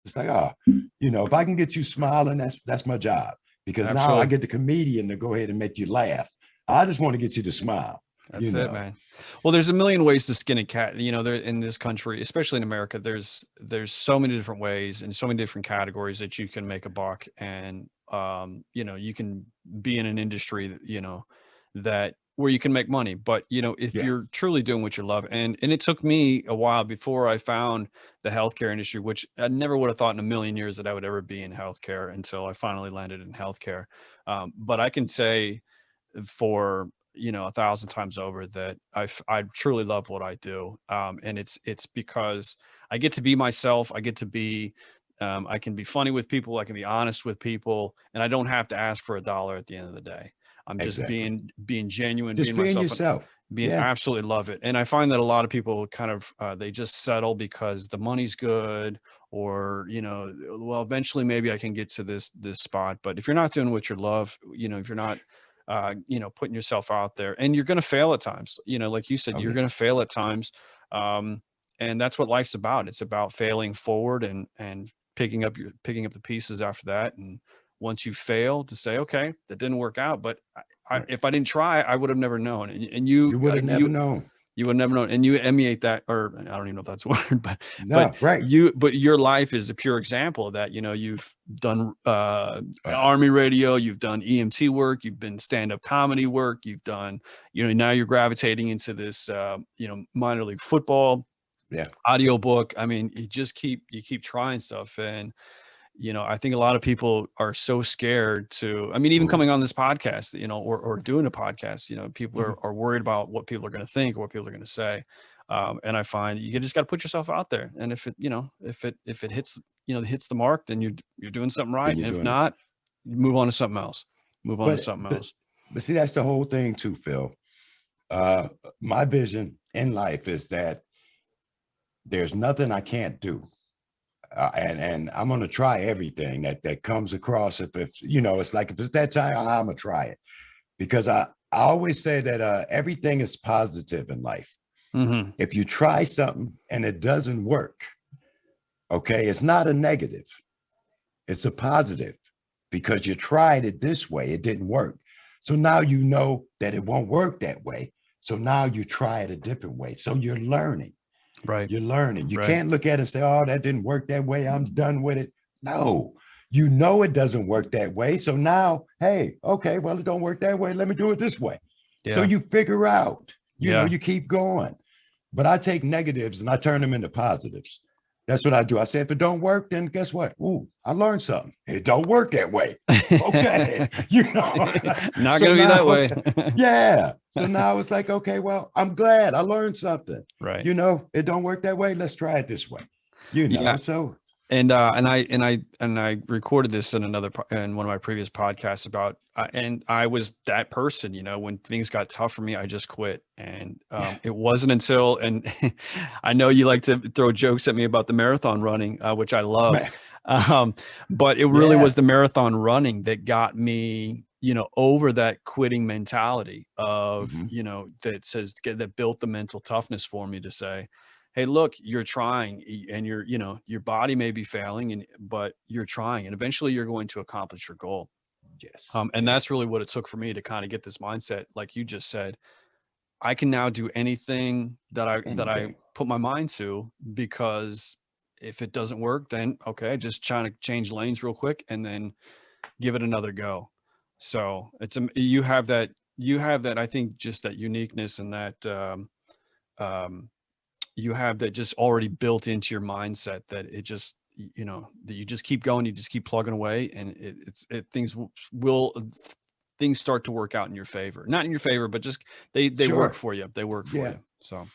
It's like, oh, if I can get you smiling, that's my job. Because now I Absolutely. get the comedian to go ahead and make you laugh. I just want to get you to smile. That's it, man. Well, there's a million ways to skin a cat. There in this country, especially in America, there's so many different ways and so many different categories that you can make a buck, and you can be in an industry that, that where you can make money. But if Yeah, you're truly doing what you love, and it took me a while before I found the healthcare industry, which I never would have thought in a million years that I would ever be in healthcare until I finally landed in healthcare. But I can say for 1,000 times over that I truly love what I do, and it's because I get to be myself. I get to be I can be funny with people, I can be honest with people, and I don't have to ask for a dollar at the end of the day. I'm just exactly. being genuine, Just being being myself, and yourself. being Yeah. absolutely love it. And I find that a lot of people kind of they just settle because the money's good, or well, eventually maybe I can get to this spot. But if you're not doing what you love, if you're not putting yourself out there, and you're going to fail at times, like you said, Oh you're yeah. going to fail at times. Um, and that's what life's about. It's about failing forward, and picking up the pieces after that. And once you fail, to say, okay, that didn't work out, but Right. if I didn't try, I would have never known. And You would have never known. you would never know, and you emulate that, or I don't even know if that's a word, but No, right. but your life is a pure example of that. You've done Uh, Army radio, you've done EMT work, you've been stand-up comedy work, you've done, now you're gravitating into this minor league football yeah. audiobook. I mean, you keep trying stuff. And I think a lot of people are so scared to, I mean, even Ooh. coming on this podcast, or doing a podcast, people Mhm. are worried about what people are going to think, or what people are going to say. And I find you just got to put yourself out there. And if it hits, hits the mark, then you're doing something Then right. you're And if doing it. not, you move on to something else. Move on to But something but else. but see, that's the whole thing too, Phil. Uh, my vision in life is that there's nothing I can't do. And I'm gonna try everything that comes across. If it's like if it's that time, I'm gonna try it because I always say that everything is positive in life. Hmm. If you try something and it doesn't work, okay, it's not a negative, it's a positive because you tried it this way, it didn't work. So now you know that it won't work that way. So now you try it a different way. So you're learning. Right. You're learning. You Right. can't look at it and say, oh, that didn't work that way. I'm done with it. No, it doesn't work that way. So now, hey, okay, well, it don't work that way. Let me do it this way. So Yeah. you figure out, Yeah. you keep going. But I take negatives and I turn them into positives. That's what I do. I say, if it don't work, then guess what? Ooh, I learned something. It don't work that way. Okay. Not So gonna be that now, way. okay. Yeah. So now it's like, okay, well, I'm glad I learned something. Right. It don't work that way. Let's try it this way. Yeah. So And I recorded this in in one of my previous podcasts about, and I was that person, when things got tough for me, I just quit. And it wasn't until, and I know you like to throw jokes at me about the marathon running, which I love. man, Um, but it really was yeah. the marathon running that got me, over that quitting mentality of, Hmm. that built the mental toughness for me to say, hey, look, you're trying, and your body may be failing, but you're trying, and eventually you're going to accomplish your goal. Yes. And Yes. that's really what it took for me to kind of get this mindset. Like you just said, I can now do anything that I Anything. put my mind to, because if it doesn't work, then okay, just trying to change lanes real quick and then give it another go. So you have that, I think, just that uniqueness, and that um, you have that just already built into your mindset, that it just, that you just keep going, you just keep plugging away, and things will things start to work out in your favor. Not in your favor, but just they work Sure. for you. They work for Yeah. you. So